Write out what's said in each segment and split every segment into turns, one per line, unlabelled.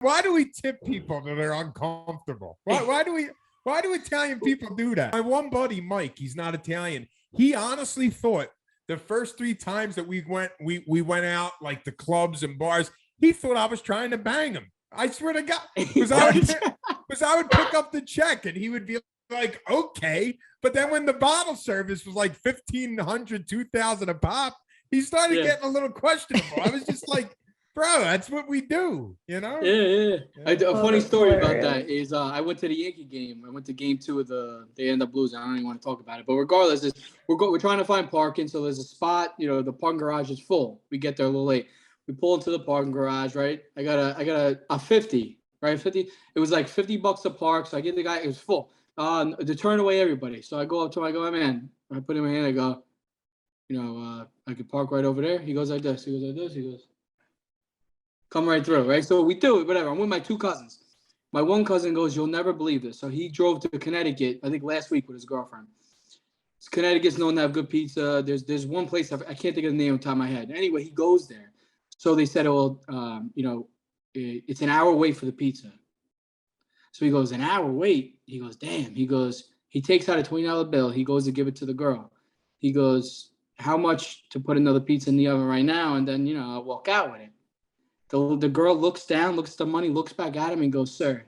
Why do we tip people that are uncomfortable? Why do Italian people do that? My one buddy, Mike, he's not Italian. He honestly thought the first 3 times that we went out, like the clubs and bars, he thought I was trying to bang him. I swear to God, because I would pick up the check and he would be like, okay. But then when the bottle service was like 1,500, 2,000 a pop, he started getting a little questionable. I was just like, bro, that's what we do, you know?
Yeah. A funny story about that is I went to the Yankee game. I went to game 2 of they end up losing. I don't even want to talk about it. But regardless, we're trying to find parking. So there's a spot, the parking garage is full. We get there a little late. We pull into the parking garage, right? I got a 50, right? 50. It was like $50 to park. So I get the guy, it was full. To turn away everybody. So I go up to him, I go, hey, man, I put in my hand, I go, I could park right over there. He goes like this. He goes, come right through, right? So we do it, whatever. I'm with my 2 cousins. My one cousin goes, you'll never believe this. So he drove to Connecticut, I think last week with his girlfriend. Connecticut's known to have good pizza. There's one place, I can't think of the name on top of my head. Anyway, he goes there. So they said, it's an hour wait for the pizza. So he goes, an hour wait? He goes, damn. He takes out a $20 bill. He goes to give it to the girl. He goes, how much to put another pizza in the oven right now? And then, I'll walk out with it. The girl looks down, looks at the money, looks back at him and goes, sir,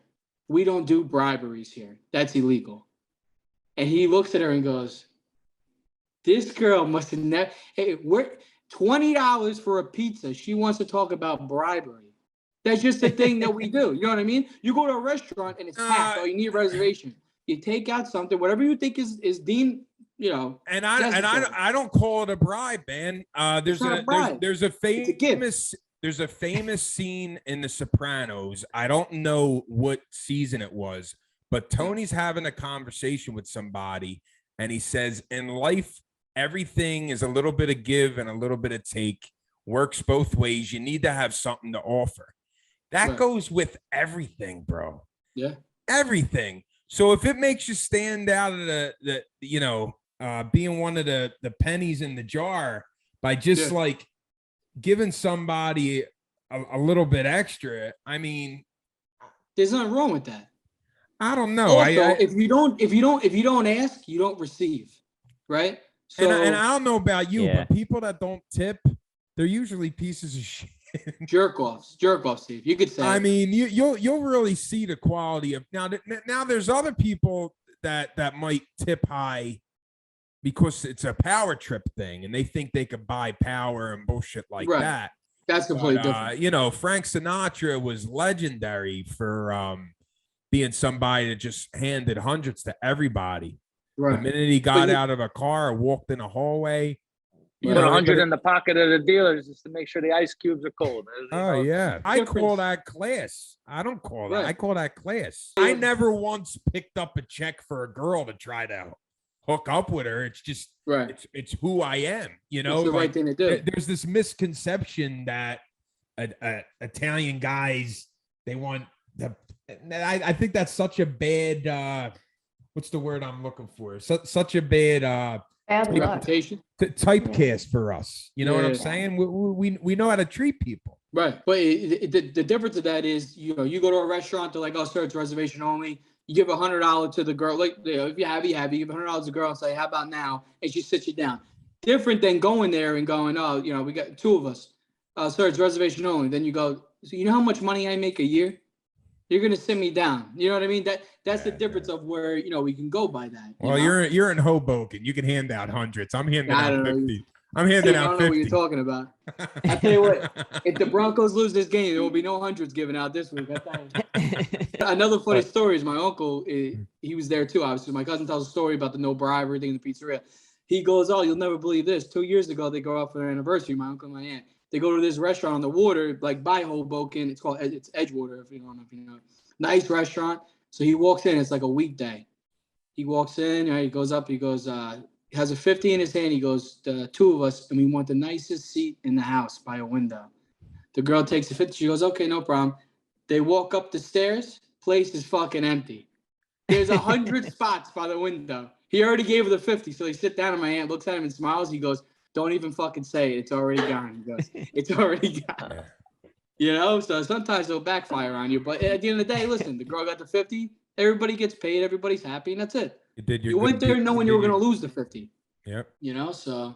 we don't do briberies here. That's illegal. And he looks at her and goes, this girl must have never, hey, we're $20 for a pizza. She wants to talk about bribery. That's just the thing that we do. You know what I mean? You go to a restaurant and it's packed, or you need a reservation. You take out something, whatever you think is deemed,
And I don't call it a bribe, man. There's a famous scene in The Sopranos. I don't know what season it was, but Tony's having a conversation with somebody, and he says, in life, everything is a little bit of give and a little bit of take. Works both ways. You need to have something to offer. That goes with everything, bro.
Yeah.
Everything. So if it makes you stand out of the being one of the pennies in the jar by just like giving somebody a little bit extra, I mean,
there's nothing wrong with that.
I don't know.
Also, if you don't ask, you don't receive, right?
So, and I don't know about you, but people that don't tip, they're usually pieces of shit.
Jerk offs, Steve. You could say.
I mean, you'll really see the quality of now. There's other people that might tip high because it's a power trip thing, and they think they could buy power and bullshit like that.
That's completely different.
Frank Sinatra was legendary for being somebody that just handed hundreds to everybody.
Right.
The minute he got out of a car or walked in a hallway,
put 100 in the pocket of the dealers just to make sure the ice cubes are cold.
Yeah. I call that class. I don't call that. I call that class. I never once picked up a check for a girl to try to hook up with her. It's just it's who I am. It's
the right thing to do.
There's this misconception that Italian guys, they want the. I think that's such a bad. What's the word I'm looking for? Such a bad.
Reputation,
typecast for us. You know what I'm saying? We know how to treat people.
Right, but the difference of that is, you go to a restaurant, they're like, oh, sir, it's reservation only. You give $100 to the girl, like, if you have, you give $100 to the girl and say, how about now? And she sits you down. Different than going there and going, oh, we got 2 of us. Sir, it's reservation only. Then you go, so you know how much money I make a year? You're gonna sit me down. You know what I mean? That's the difference of where we can go by that.
Well, you're in Hoboken. You can hand out hundreds. I'm handing out 50. I'm handing out 50.
I don't know what you're talking about. I tell you what, if the Broncos lose this game, there will be no hundreds given out this week. Another funny story is my uncle. He was there too. Obviously, my cousin tells a story about the no bribery thing in the pizzeria. He goes, "Oh, you'll never believe this. 2 years ago, they go out for their anniversary. My uncle and my aunt. They go to this restaurant on the water, like by Hoboken. It's Edgewater, if you don't know if you know. Nice restaurant. So he walks in. It's like a weekday. He walks in. He goes up. He goes. He has a 50 in his hand. He goes, the 2 of us, and we want the nicest seat in the house by a window. The girl takes the 50. She goes, okay, no problem. They walk up the stairs. Place is fucking empty. There's 100 spots by the window. He already gave her the 50. So he sits down, and my aunt looks at him and smiles. He goes, don't even fucking say it. It's already gone. He goes, it's already gone. You know, so sometimes it'll backfire on you. But at the end of the day, listen, the girl got the 50. Everybody gets paid. Everybody's happy, and that's it.
You did your
You went there knowing you were going to lose the 50.
Yep.
You know, so